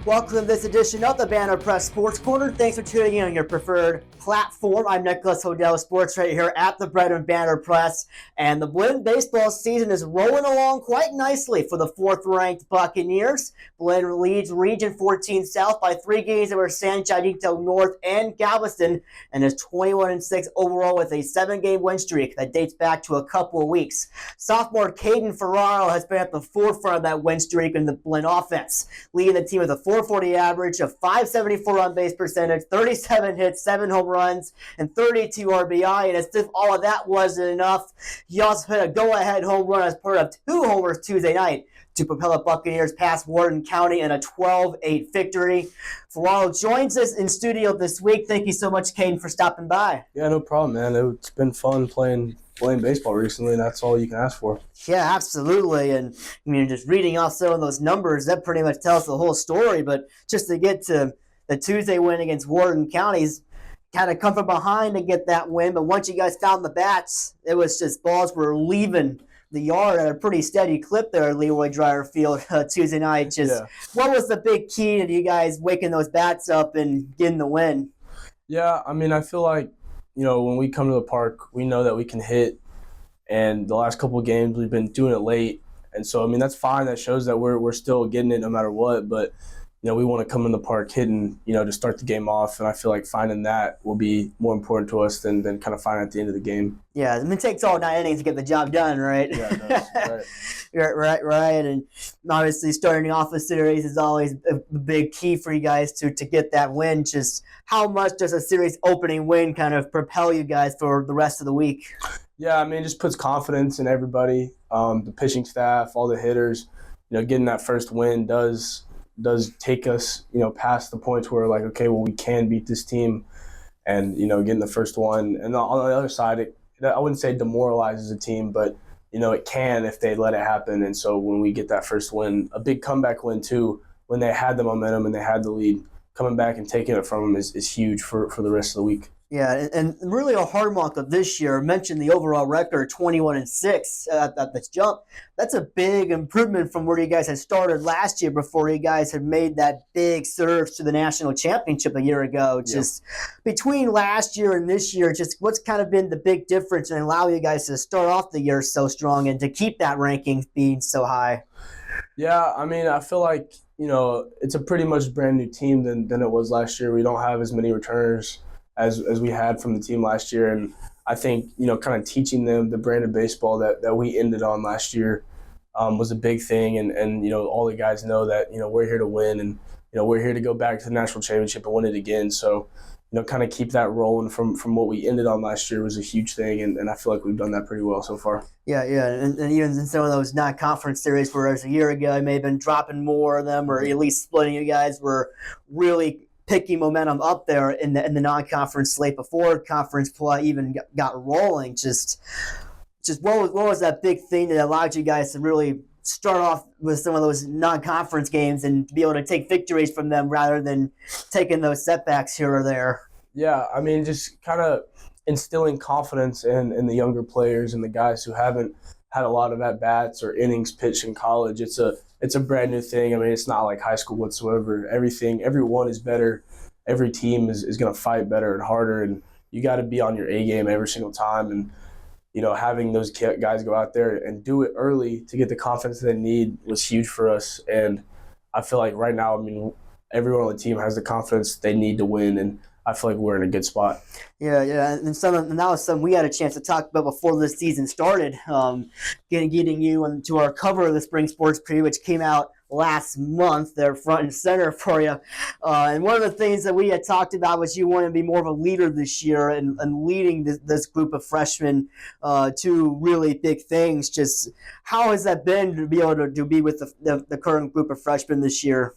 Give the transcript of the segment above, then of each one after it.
Welcome to this edition of the Banner Press Sports Corner. Thanks for tuning in on your preferred platform. I'm Nicholas Hodel, sports right here at the Bread and Banner Press. And the Blinn baseball season is rolling along quite nicely for the fourth-ranked Buccaneers. Blinn leads Region 14 South by 3 games over San Chadito North and Galveston, and is 21-6 overall with a 7-game win streak that dates back to a couple of weeks. Sophomore Caden Ferraro has been at the forefront of that win streak in the Blinn offense, leading the team with a 440 average, a 574 on-base percentage, 37 hits, 7 home runs, and 32 RBI. And as if all of that wasn't enough, he also hit a go-ahead home run as part of 2 homers Tuesday night to propel the Buccaneers past Wharton County in a 12-8 victory. Ferraro joins us in studio this week. Thank you so much, Caden, for stopping by. Yeah, no problem, man. It's been fun playing baseball recently, and that's all you can ask for. Yeah, absolutely. And I mean, just reading off some of those numbers, that pretty much tells the whole story. But just to get to the Tuesday win against Wharton County's kind of come from behind to get that win. But once you guys found the bats, it was just balls were leaving the yard at a pretty steady clip there at Leroy Dreyer Field Tuesday night. What was the big key to you guys waking those bats up and getting the win? Yeah, I mean, I feel like, when we come to the park, we know that we can hit. And the last couple of games, we've been doing it late. And so, I mean, that's fine. That shows that we're still getting it no matter what. But, we want to come in the park hitting, to start the game off. And I feel like finding that will be more important to us than kind of finding at the end of the game. Yeah, I mean, it takes all 9 innings to get the job done, right? Yeah, it does. right. And obviously starting off a series is always a big key for you guys to get that win. Just how much does a series opening win kind of propel you guys for the rest of the week? Yeah, I mean, it just puts confidence in everybody, the pitching staff, all the hitters. Getting that first win does take us, past the points where like, okay, well, we can beat this team, and getting the first one. And on the other side, I wouldn't say demoralizes a team, but it can if they let it happen. And so when we get that first win, a big comeback win too, when they had the momentum and they had the lead, coming back and taking it from them is huge for the rest of the week. Yeah, and really a hallmark of this year, mentioned the overall record, 21-6 at this jump. That's a big improvement from where you guys had started last year before you guys had made that big surge to the national championship a year ago. Just between last year and this year, just what's kind of been the big difference and allow you guys to start off the year so strong and to keep that ranking being so high? Yeah, I mean, I feel like, it's a pretty much brand new team than it was last year. We don't have as many returners as we had from the team last year. And I think, kind of teaching them the brand of baseball that we ended on last year was a big thing. And all the guys know that, we're here to win, and, we're here to go back to the national championship and win it again. So, kind of keep that rolling from what we ended on last year was a huge thing. And I feel like we've done that pretty well so far. Yeah. And even in some of those non-conference series, whereas a year ago, I may have been dropping more of them, or at least splitting, you guys were really picking momentum up there in the non-conference slate before conference play even got rolling. Just what was that big thing that allowed you guys to really start off with some of those non-conference games and be able to take victories from them rather than taking those setbacks here or there? Yeah, I mean, just kind of instilling confidence in the younger players and the guys who haven't had a lot of at-bats or innings pitched in college. It's a brand new thing. I mean, it's not like high school whatsoever. Everyone is better. Every team is going to fight better and harder, and you got to be on your A game every single time. And, having those guys go out there and do it early to get the confidence they need was huge for us. And I feel like right now, I mean, everyone on the team has the confidence they need to win, and I feel like we're in a good spot. Yeah, and that was something we had a chance to talk about before this season started. Getting you into our cover of the Spring Sports Preview, which came out last month. They're front and center for you. And one of the things that we had talked about was you wanted to be more of a leader this year and leading this group of freshmen to really big things. Just how has that been to be able to be with the current group of freshmen this year?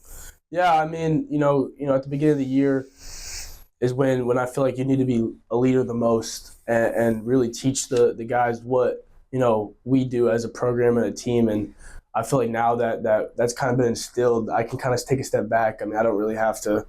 Yeah, I mean, at the beginning of the year is when I feel like you need to be a leader the most and really teach the guys what, we do as a program and a team. And I feel like now that's kind of been instilled, I can kind of take a step back. I mean, I don't really have to,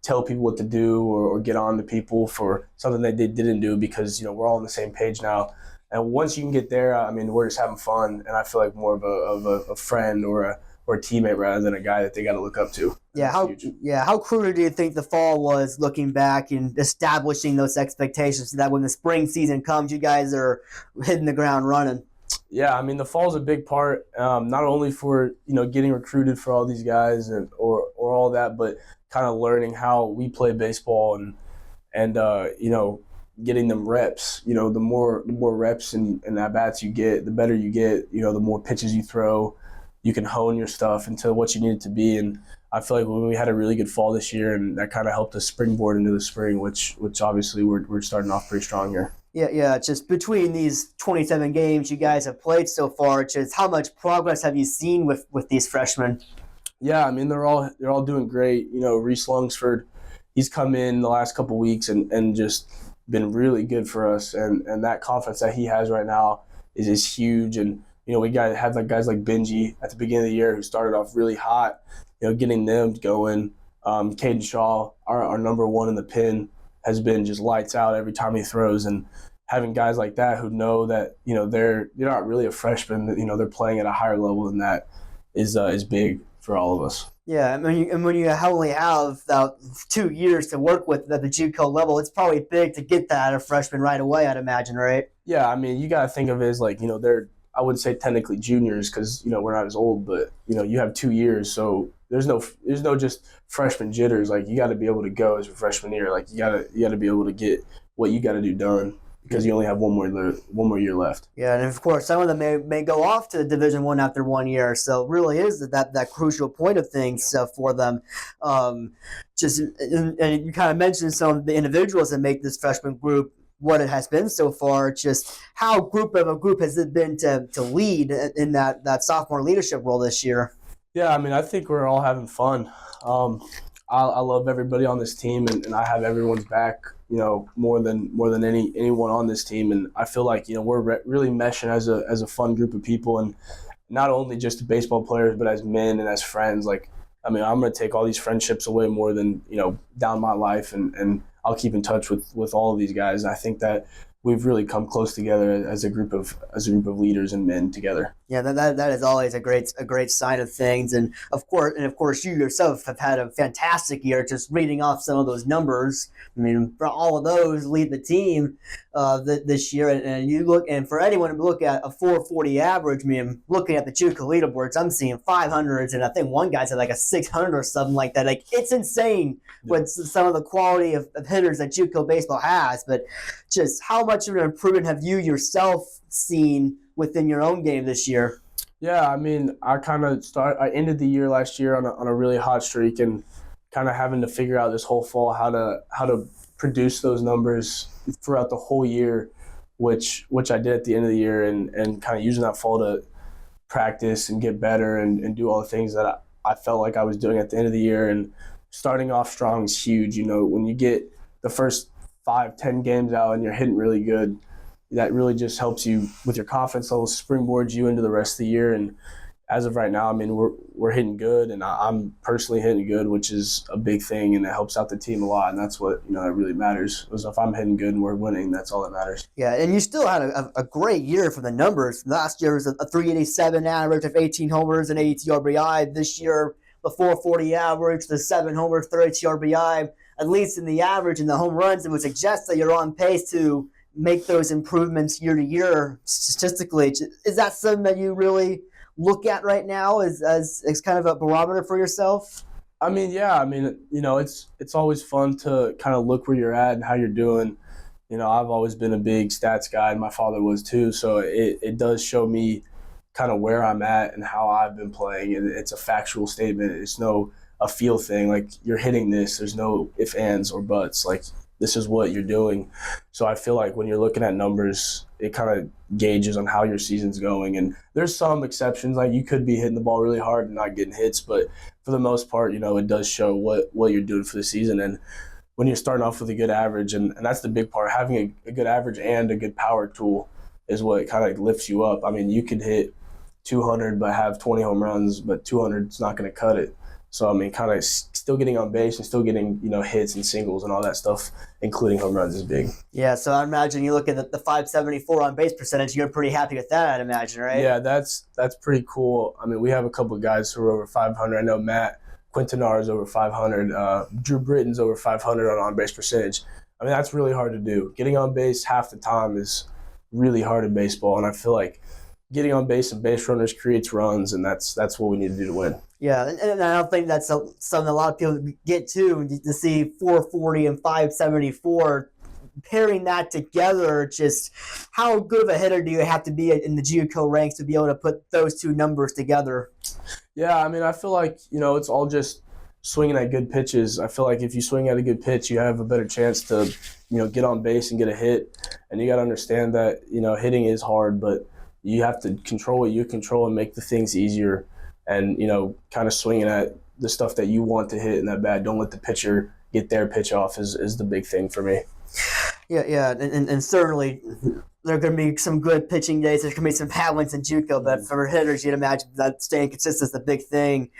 tell people what to do or get on to people for something that they didn't do because, we're all on the same page now. And once you can get there, I mean, we're just having fun. And I feel like more of a friend or or a teammate rather than a guy that they got to look up to. Yeah, how crucial do you think the fall was, looking back and establishing those expectations so that when the spring season comes, you guys are hitting the ground running? Yeah, I mean, the fall's a big part, not only for, getting recruited for all these guys or all that, but kind of learning how we play baseball and getting them reps. The more reps and at-bats you get, the better you get. The more pitches you throw, you can hone your stuff into what you need it to be. And I feel like when we had a really good fall this year, and that kind of helped us springboard into the spring, which obviously we're starting off pretty strong here. Yeah. Just between these 27 games you guys have played so far, just how much progress have you seen with these freshmen? Yeah, I mean they're all doing great. Reese Lungsford, he's come in the last couple weeks and just been really good for us, and that confidence that he has right now is huge. And we have guys like Benji at the beginning of the year who started off really hot. Getting them going. Caden Shaw, our number one in the pen, has been just lights out every time he throws, and having guys like that who know that they're not really a freshman, they're playing at a higher level than that is big for all of us. Yeah, and when you only have 2 years to work with at the JUCO level, it's probably big to get that out of freshman right away, I'd imagine, right? Yeah, I mean, you got to think of it as like, they're, I wouldn't say technically juniors because, we're not as old, but, you have 2 years. So there's no just freshman jitters. Like, you got to be able to go as a freshman year. Like, you got to be able to get what you got to do done because you only have one more year left. Yeah, and of course, some of them may go off to Division I after 1 year. So it really is that crucial point of things for them. And you kind of mentioned some of the individuals that make this freshman group what it has been so far. Just how group of a group has it been to lead in that sophomore leadership role this year? Yeah, I mean, I think we're all having fun. I love everybody on this team, and I have everyone's back, more than anyone on this team. And I feel like, we're really meshing as a fun group of people, and not only just baseball players, but as men and as friends. Like, I mean, I'm going to take all these friendships away more than, down my life, and I'll keep in touch with all of these guys. And I think that we've really come close together as a group of leaders and men together. Yeah, that is always a great sign of things, and of course you yourself have had a fantastic year. Just reading off some of those numbers, I mean, for all of those lead the team this year, and you look, and for anyone to look at a 440 average, I mean, looking at the JUCO leaderboards, I'm seeing 500s, and I think one guy's at like a 600 or something like that. Like, it's insane what some of the quality of hitters that JUCO baseball has, but just how much of an improvement have you yourself seen within your own game this year? Yeah, I mean, I ended the year last year on a really hot streak, and kind of having to figure out this whole fall how to produce those numbers throughout the whole year, which I did at the end of the year, and kind of using that fall to practice and get better and do all the things that I felt like I was doing at the end of the year. And starting off strong is huge. When you get the first 5-10 games out and you're hitting really good, that really just helps you with your confidence level, springboards you into the rest of the year. And as of right now, I mean, we're hitting good, and I'm personally hitting good, which is a big thing, and it helps out the team a lot. And that's what that really matters. Because if I'm hitting good and we're winning, that's all that matters. Yeah, and you still had a great year for the numbers. Last year was a 387 average of 18 homers and 82 RBI. This year, the 440 average, the 7 homers, 32 RBI. At least in the average and the home runs, it would suggest that you're on pace to make those improvements year to year statistically. Is that something that you really look at right now as kind of a barometer for yourself? I mean, yeah. I mean, it's always fun to kind of look where you're at and how you're doing. I've always been a big stats guy, and my father was too. So it does show me kind of where I'm at and how I've been playing. And it's a factual statement. It's a feel thing. Like, you're hitting this. There's no ifs, ands, or buts. Like, this is what you're doing. So I feel like when you're looking at numbers, it kind of gauges on how your season's going. And there's some exceptions, like you could be hitting the ball really hard and not getting hits, but for the most part, it does show what you're doing for the season. And when you're starting off with a good average, and that's the big part, having a good average and a good power tool is what kind of lifts you up. I mean, you could hit 200 but have 20 home runs, but 200 is not going to cut it. So, I mean, kind of still getting on base and still getting, hits and singles and all that stuff, including home runs, is big. Yeah, so I imagine you look at the 574 on base percentage, you're pretty happy with that, I'd imagine, right? Yeah, that's pretty cool. I mean, we have a couple of guys who are over 500. I know Matt Quintanar is over 500. Drew Britton's over 500 on base percentage. I mean, that's really hard to do. Getting on base half the time is really hard in baseball, and I feel like getting on base and base runners creates runs, and that's what we need to do to win. Yeah, and I don't think that's something a lot of people get to see 440 and 574. Pairing that together, just how good of a hitter do you have to be in the JUCO ranks to be able to put those two numbers together? Yeah, I mean, I feel like, it's all just swinging at good pitches. I feel like if you swing at a good pitch, you have a better chance to, get on base and get a hit. And you got to understand that, hitting is hard, but you have to control what you control and make the things easier. And, kind of swinging at the stuff that you want to hit in that bat. Don't let the pitcher get their pitch off is the big thing for me. Yeah, and certainly there are going to be some good pitching days. There's going to be some bad ones in JUCO, but for hitters, you'd imagine that staying consistent is the big thing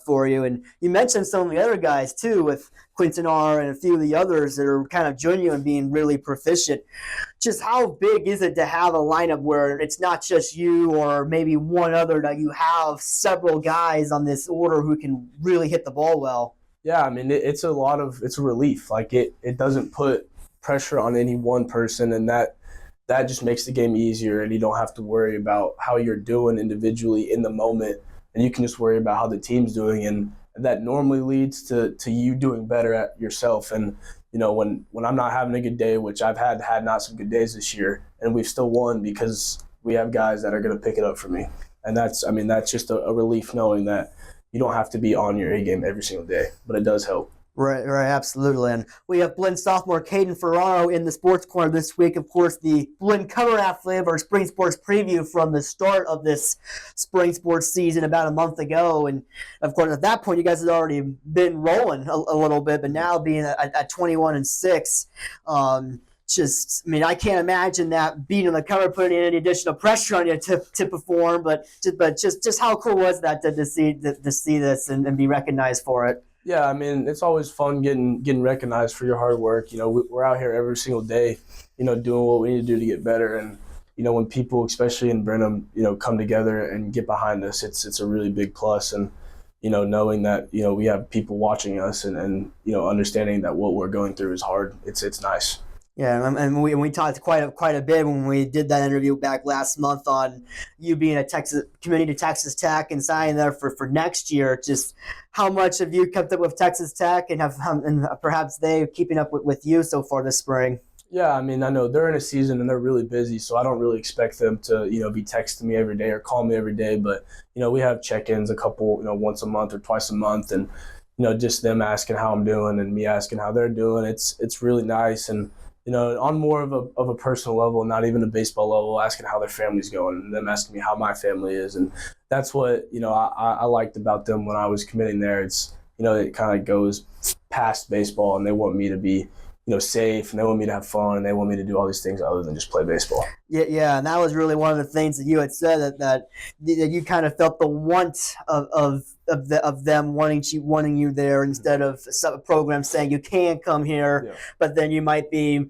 for you. And you mentioned some of the other guys, too, with Quintanar and a few of the others that are kind of joining you and being really proficient. Just how big is it to have a lineup where it's not just you or maybe one other, that you have several guys on this order who can really hit the ball well? Yeah, I mean, it's a relief. Like, it doesn't put pressure on any one person, and that just makes the game easier, and you don't have to worry about how you're doing individually in the moment, and you can just worry about how the team's doing, and that normally leads to you doing better at yourself. And when I'm not having a good day, which I've had not some good days this year, and we've still won because we have guys that are going to pick it up for me, and that's just a relief knowing that you don't have to be on your A game every single day, but it does help. Right, absolutely. And we have Blinn Sophomore Caden Ferraro in the Sports Corner this week. Of course, the Blinn cover athlete of our spring sports preview from the start of this spring sports season about a month ago. And, of course, at that point, you guys had already been rolling a little bit, but now being at 21-6, I can't imagine that being on the cover putting any additional pressure on you to perform. But just how cool was that to see this and be recognized for it? Yeah, I mean, it's always fun getting recognized for your hard work. We're out here every single day, doing what we need to do to get better. And, when people, especially in Brenham, come together and get behind us, it's a really big plus. And, knowing that, we have people watching us and understanding that what we're going through is hard, it's nice. Yeah, and we talked quite a bit when we did that interview back last month on you being committing to Texas Tech and signing there for next year. Just how much have you kept up with Texas Tech and perhaps they keeping up with you so far this spring? Yeah, I mean, I know they're in a season and they're really busy, so I don't really expect them to, be texting me every day or call me every day. But, we have check-ins a couple, once a month or twice a month, and, just them asking how I'm doing and me asking how they're doing. It's really nice. And, on more of a personal level, not even a baseball level, asking how their family's going and them asking me how my family is. And that's what, I liked about them when I was committing there. It's, it kind of goes past baseball and they want me to be, safe, and they want me to have fun, and they want me to do all these things other than just play baseball. Yeah, and that was really one of the things that you had said that you kind of felt the want of them wanting you there instead of some program saying you can't come here, but then you might be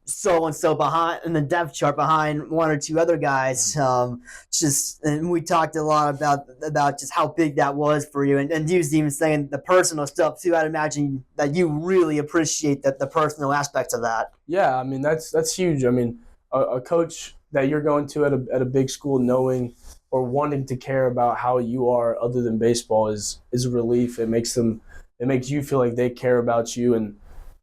so and so behind in the depth chart behind one or two other guys. And we talked a lot about just how big that was for you, and you was even saying the personal stuff too. I'd imagine that you really appreciate the personal aspects of that. Yeah, I mean that's huge. I mean, a coach that you're going to at a big school knowing or wanting to care about how you are other than baseball is a relief. It makes you feel like they care about you. And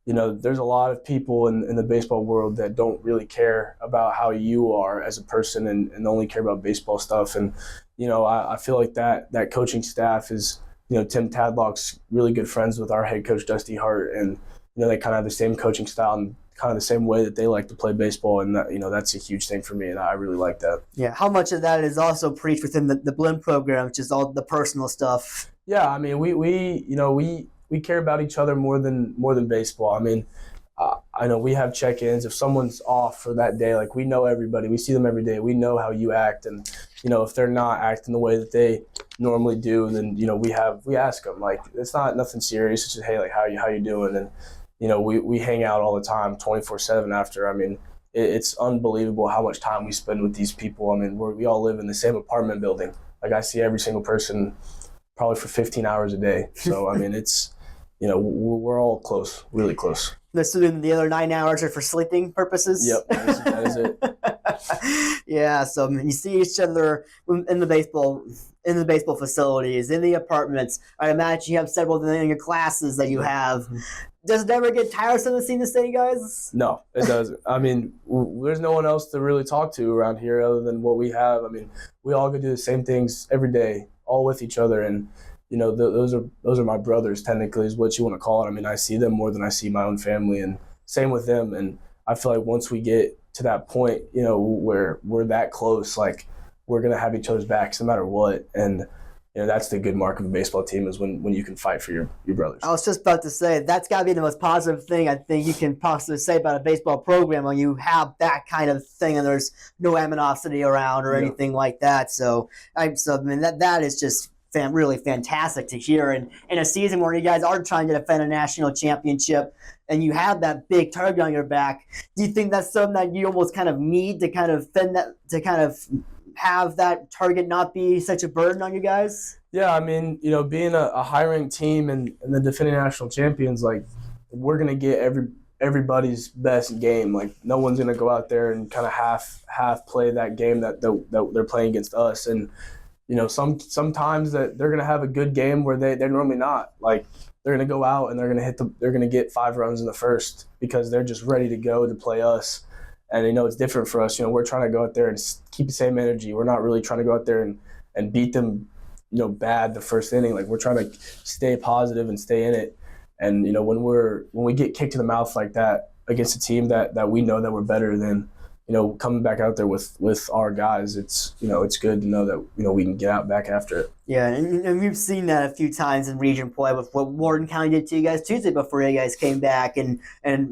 there's a lot of people in the baseball world that don't really care about how you are as a person and only care about baseball stuff. And, I feel like that coaching staff is, Tim Tadlock's really good friends with our head coach, Dusty Hart. And, they kind of have the same coaching style and kind of the same way that they like to play baseball. And, that's a huge thing for me. And I really like that. Yeah. How much of that is also preached within the Blinn program, which is all the personal stuff? Yeah. I mean, we care about each other more than baseball. I mean, I know we have check-ins. If someone's off for that day, like we know everybody. We see them every day. We know how you act. And, if they're not acting the way that they, normally do, then we ask them, like, it's not nothing serious. It's just, hey, like, how you doing? And we hang out all the time 24/7 after. I mean, it's unbelievable how much time we spend with these people. I mean, we all live in the same apartment building. Like, I see every single person probably for 15 hours a day. So I mean, it's we're all close, really close. Assuming the other 9 hours are for sleeping purposes. Yep, that is it. Yeah, so you see each other in the baseball facilities, in the apartments. I imagine you have several in your classes that you have. Does it ever get tiresome to see the same guys? No, it doesn't. I mean, there's no one else to really talk to around here other than what we have. I mean, we all go do the same things every day, all with each other, and those are my brothers, technically, is what you want to call it. I mean, I see them more than I see my own family, and same with them. And I feel like once we get to that point, where we're that close, like, we're going to have each other's backs no matter what. And that's the good mark of a baseball team, is when you can fight for your brothers. I was just about to say, that's got to be the most positive thing I think you can possibly say about a baseball program, when you have that kind of thing and there's no animosity around or anything like that. So I mean, that is just really fantastic to hear. And in a season where you guys are trying to defend a national championship and you have that big target on your back, do you think that's something that you almost kind of need to kind of fend that, to kind of have that target not be such a burden on you guys? Yeah, I mean, being a high-ranked team and the defending national champions, like, we're going to get everybody's best game. Like, no one's going to go out there and kind of half play that game that they're playing against us. And sometimes that they're going to have a good game where they're normally not. Like, they're going to go out and they're going to get 5 runs in the first because they're just ready to go to play us. And it's different for us. We're trying to go out there and keep the same energy. We're not really trying to go out there and beat them, bad the first inning. Like, we're trying to stay positive and stay in it. And when we get kicked in the mouth like that against a team that we know that we're better than, coming back out there with our guys, it's good to know that we can get out back after it. Yeah, and we've seen that a few times in region play with what Wharton County did to you guys Tuesday before you guys came back, and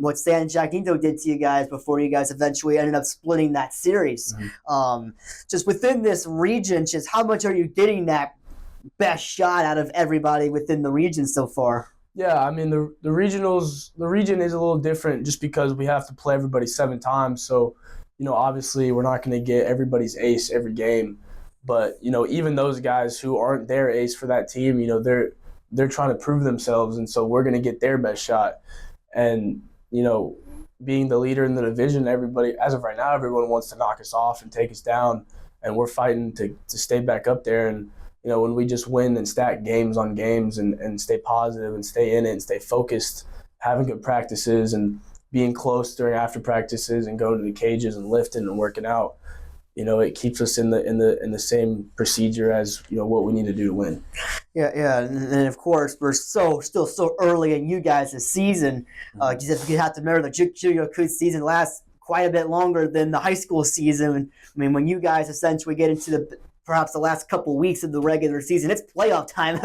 what San Jacinto did to you guys before you guys eventually ended up splitting that series. Mm-hmm. Just within this region, just how much are you getting that best shot out of everybody within the region so far? Yeah, I mean, the region is a little different just because we have to play everybody 7 times. So, obviously we're not going to get everybody's ace every game. But, even those guys who aren't their ace for that team, they're trying to prove themselves. And so we're going to get their best shot. And, being the leader in the division, everybody, as of right now, everyone wants to knock us off and take us down. And we're fighting to stay back up there. And, when we just win and stack games on games and stay positive and stay in it and stay focused, having good practices and being close during after practices and going to the cages and lifting and working out, it keeps us in the same procedure as what we need to do to win. Yeah, and of course we're still so early in you guys' season. You have to remember the junior season lasts quite a bit longer than the high school season. I mean, when you guys essentially get into perhaps the last couple weeks of the regular season, it's playoff time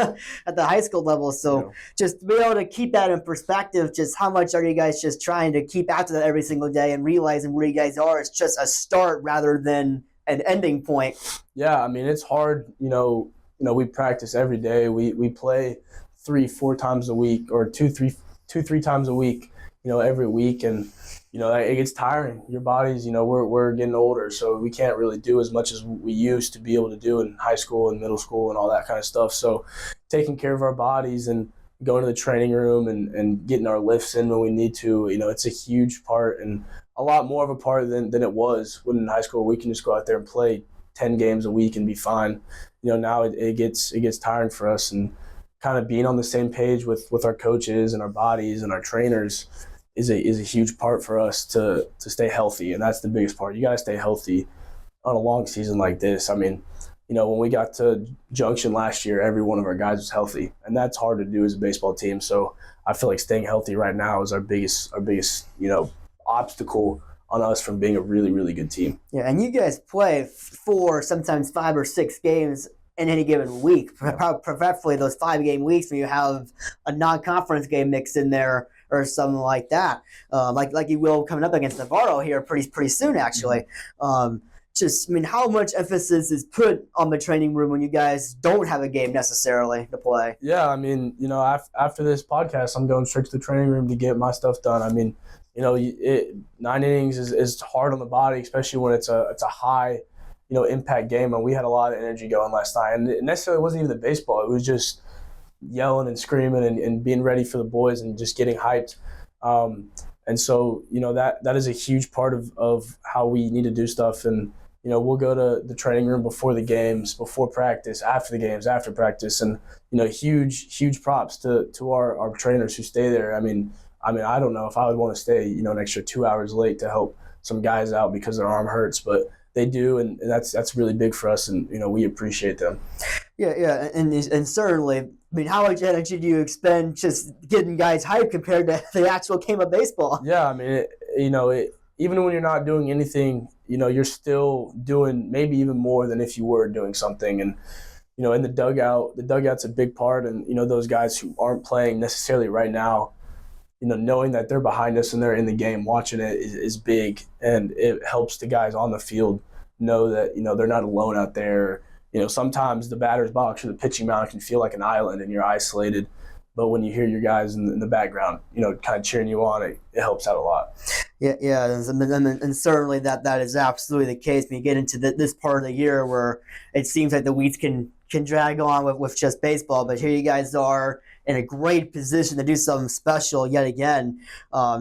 at the high school level. So just to be able to keep that in perspective, just how much are you guys just trying to keep after that every single day and realizing where you guys are is just a start rather than an ending point? Yeah, I mean, it's hard. We practice every day. We play 3-4 times a week, or 2-3 times a week, every week. And, it gets tiring. Your bodies, we're getting older, so we can't really do as much as we used to be able to do in high school and middle school and all that kind of stuff. So taking care of our bodies and going to the training room and getting our lifts in when we need to, it's a huge part, and a lot more of a part than it was when in high school. We can just go out there and play 10 games a week and be fine. Now it gets tiring for us, and kind of being on the same page with our coaches and our bodies and our trainers is a huge part for us to stay healthy. And that's the biggest part. You got to stay healthy on a long season like this. I mean, when we got to Junction last year, every one of our guys was healthy, and that's hard to do as a baseball team. So I feel like staying healthy right now is our biggest obstacle on us from being a really, really good team. Yeah, and you guys play 4, sometimes 5 or 6 games in any given week. Preferably those 5-game weeks when you have a non-conference game mixed in there or something like that. Like you will coming up against Navarro here pretty soon, actually. how much emphasis is put on the training room when you guys don't have a game necessarily to play? Yeah, I mean, after this podcast, I'm going straight to the training room to get my stuff done. I mean, 9 innings is hard on the body, especially when it's a high, impact game. And we had a lot of energy going last night. And it necessarily wasn't even the baseball. It was just yelling and screaming and being ready for the boys and just getting hyped. And so, that is a huge part of how we need to do stuff. And, we'll go to the training room before the games, before practice, after the games, after practice. And, huge props to our trainers who stay there. I mean, I don't know if I would want to stay, an extra 2 hours late to help some guys out because their arm hurts, but they do, and that's really big for us, and we appreciate them. Yeah, and certainly. How much energy do you expend just getting guys hyped compared to the actual game of baseball? Yeah, I mean, even when you're not doing anything, you're still doing maybe even more than if you were doing something. And in the dugout's a big part, and those guys who aren't playing necessarily right now, knowing that they're behind us and they're in the game watching it is big, and it helps the guys on the field know that they're not alone out there. Sometimes the batter's box or the pitching mound can feel like an island and you're isolated, but when you hear your guys in the background, kind of cheering you on, it helps out a lot. Yeah, and certainly that is absolutely the case when you get into this part of the year where it seems like the weeks can drag on with just baseball, but here you guys are in a great position to do something special yet again.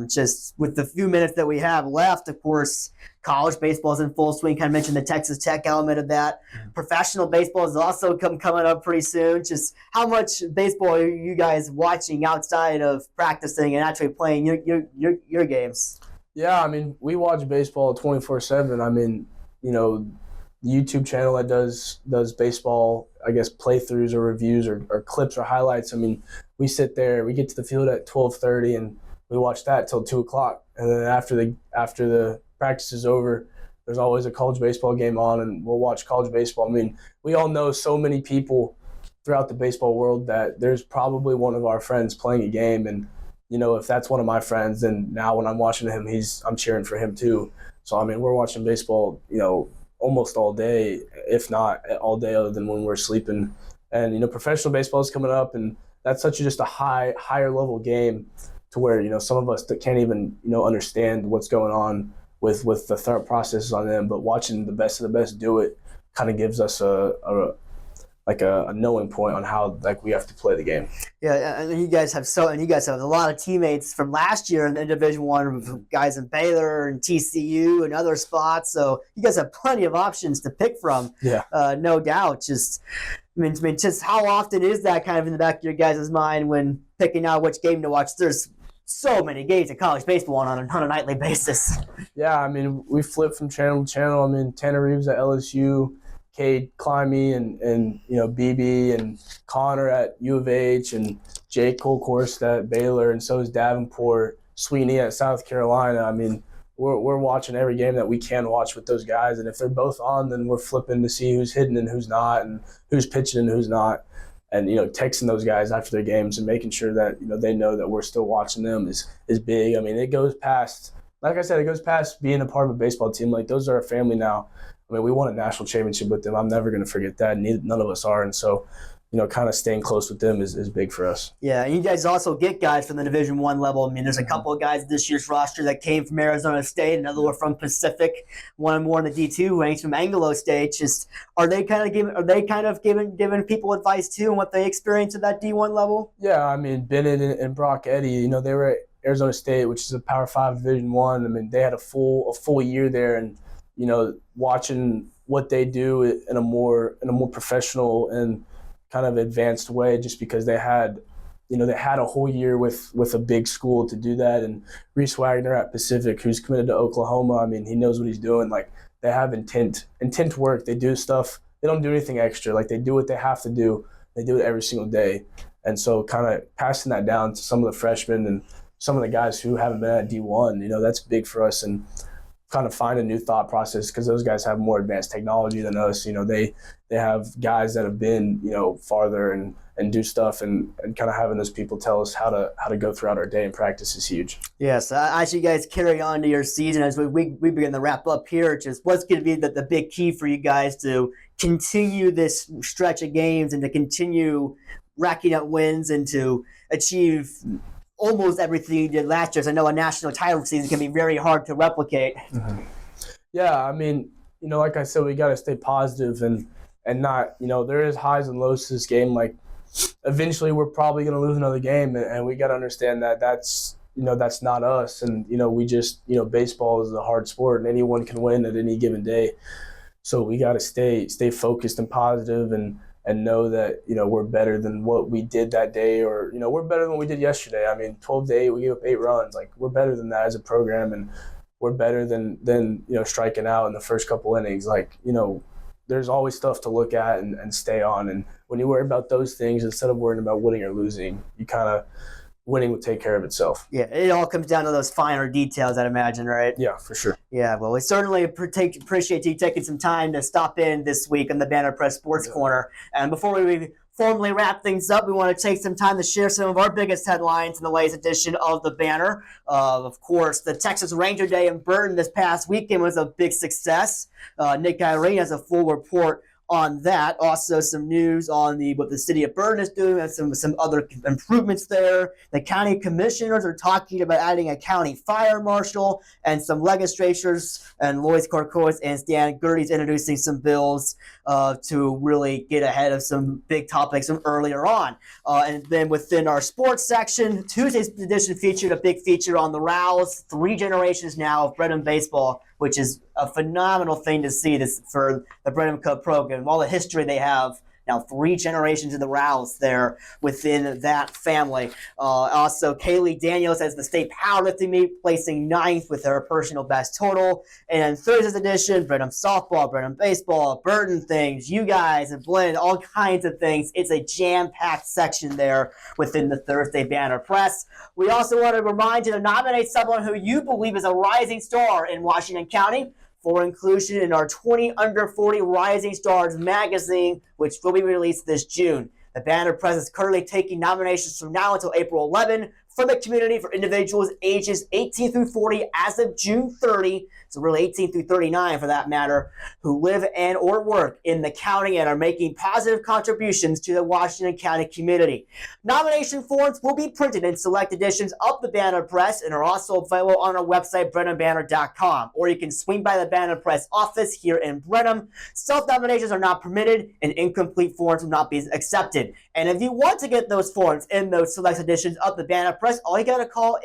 Just with the few minutes that we have left, of course, college baseball is in full swing. Kind of mentioned the Texas Tech element of that. Professional baseball is also coming up pretty soon. Just how much baseball are you guys watching outside of practicing and actually playing your games? Yeah, I mean, we watch baseball 24/7. I mean, the YouTube channel that does baseball, I guess, playthroughs or reviews or clips or highlights. I mean, we sit there, we get to the field at 12:30 and we watch that till 2:00. And then after the practice is over, there's always a college baseball game on and we'll watch college baseball. I mean, we all know so many people throughout the baseball world that there's probably one of our friends playing a game. And, if that's one of my friends, then now when I'm watching him, I'm cheering for him too. So, I mean, we're watching baseball, almost all day, if not all day other than when we're sleeping. And, professional baseball is coming up, and that's just a higher level game to where, some of us that can't even, understand what's going on with the thought processes on them. But watching the best of the best do it kind of gives us a knowing point on how we have to play the game. Yeah, and you guys have a lot of teammates from last year in Division I, guys in Baylor and TCU and other spots. So you guys have plenty of options to pick from. Yeah, no doubt. Just how often is that kind of in the back of your guys' mind when picking out which game to watch? There's so many games of college baseball on a nightly basis. Yeah, I mean, we flip from channel to channel. I mean, Tanner Reeves at LSU, Cade Climby and BB and Connor at U of H and Jake Colcourse at Baylor, and so is Davenport, Sweeney at South Carolina. I mean, we're watching every game that we can watch with those guys, and if they're both on, then we're flipping to see who's hitting and who's not, and who's pitching and who's not, and texting those guys after their games and making sure that they know that we're still watching them is big. I mean, it goes past, like I said, it goes past being a part of a baseball team. Like, those are our family now. I mean, we won a national championship with them. I'm never going to forget that. None of us are. And so, kind of staying close with them is big for us. Yeah, and you guys also get guys from the Division I level. I mean, there's a couple of guys this year's roster that came from Arizona State, another one from Pacific, one more in the D2 ranks from Angelo State. Just are they kind of giving people advice too on what they experience at that D1 level? Yeah, I mean, Bennett and Brock Eddy, they were at Arizona State, which is a Power 5 Division I. I mean, they had a full year there, and watching what they do in a more professional and kind of advanced way, just because they had a whole year with a big school to do that. And Reese Wagner at Pacific, who's committed to Oklahoma, I mean, he knows what he's doing. Like, they have intent work. They do stuff. They don't do anything extra. Like, they do what they have to do. They do it every single day. And so kind of passing that down to some of the freshmen and some of the guys who haven't been at D1, that's big for us. And kind of find a new thought process because those guys have more advanced technology than us. They have guys that have been, farther and do stuff, and kind of having those people tell us how to go throughout our day and practice is huge. Yes, as you guys carry on to your season, as we begin to wrap up here, just what's going to be the big key for you guys to continue this stretch of games and to continue racking up wins and to achieve almost everything you did last year? So I know a national title season can be very hard to replicate. Mm-hmm. Yeah, I mean, like I said, we got to stay positive and not, there is highs and lows to this game. Like, eventually we're probably going to lose another game, and we got to understand that that's not us. And, we just, baseball is a hard sport, and anyone can win at any given day. So we got to stay focused and positive and know that, we're better than what we did that day, or, we're better than what we did yesterday. I mean, 12-8, we gave up 8 runs. Like, we're better than that as a program, and we're better than striking out in the first couple innings. Like, there's always stuff to look at and stay on. And when you worry about those things, instead of worrying about winning or losing, you kind of winning will take care of itself. Yeah, it all comes down to those finer details, I'd imagine, right? Yeah, for sure. Yeah, well, we certainly appreciate you taking some time to stop in this week on the Banner Press Sports Corner. And before we formally wrap things up, we want to take some time to share some of our biggest headlines in the latest edition of the Banner. Of course, the Texas Ranger Day in Burton this past weekend was a big success. Nick Irene has a full report on that. Also, some news on what the city of Burton is doing and some other improvements there. The county commissioners are talking about adding a county fire marshal, and some legislatures and Lois Corcois and Stan Gertie's introducing some bills to really get ahead of some big topics from earlier on. And then within our sports section, Tuesday's edition featured a big feature on the Rouse, 3 generations now of Brenham baseball, which is a phenomenal thing to see this for the Brenham Cup program. All the history they have now, 3 generations of the Rouse there within that family. Also, Kaylee Daniels as the state powerlifting meet, placing 9th with her personal best total. And Thursday's edition, Brenham softball, Brenham baseball, Burton things, you guys, and Blinn, all kinds of things. It's a jam-packed section there within the Thursday Banner Press. We also want to remind you to nominate someone who you believe is a rising star in Washington County for inclusion in our 20 Under 40 Rising Stars magazine, which will be released this June. The Banner Press is currently taking nominations from now until April 11 from the community for individuals ages 18 through 40 as of June 30, so really 18 through 39 for that matter, who live and or work in the county and are making positive contributions to the Washington County community. Nomination forms will be printed in select editions of the Banner Press and are also available on our website, BrenhamBanner.com, or you can swing by the Banner Press office here in Brenham. Self-nominations are not permitted and incomplete forms will not be accepted. And if you want to get those forms in those select editions of the Banner Press, all you got to call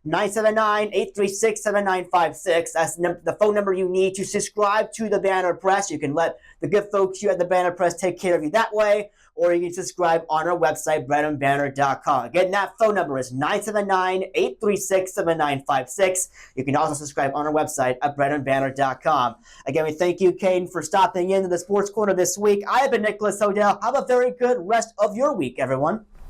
979-836-7956. That's the phone number you need to subscribe to the Banner Press. You can let the good folks here at the Banner Press take care of you that way, or you can subscribe on our website, BrenhamBanner.com. Again, that phone number is 979-836-7956. You can also subscribe on our website at BrenhamBanner.com. Again, we thank you, Caden, for stopping into the Sports Corner this week. I have been Nicholas Hodel. Have a very good rest of your week, everyone.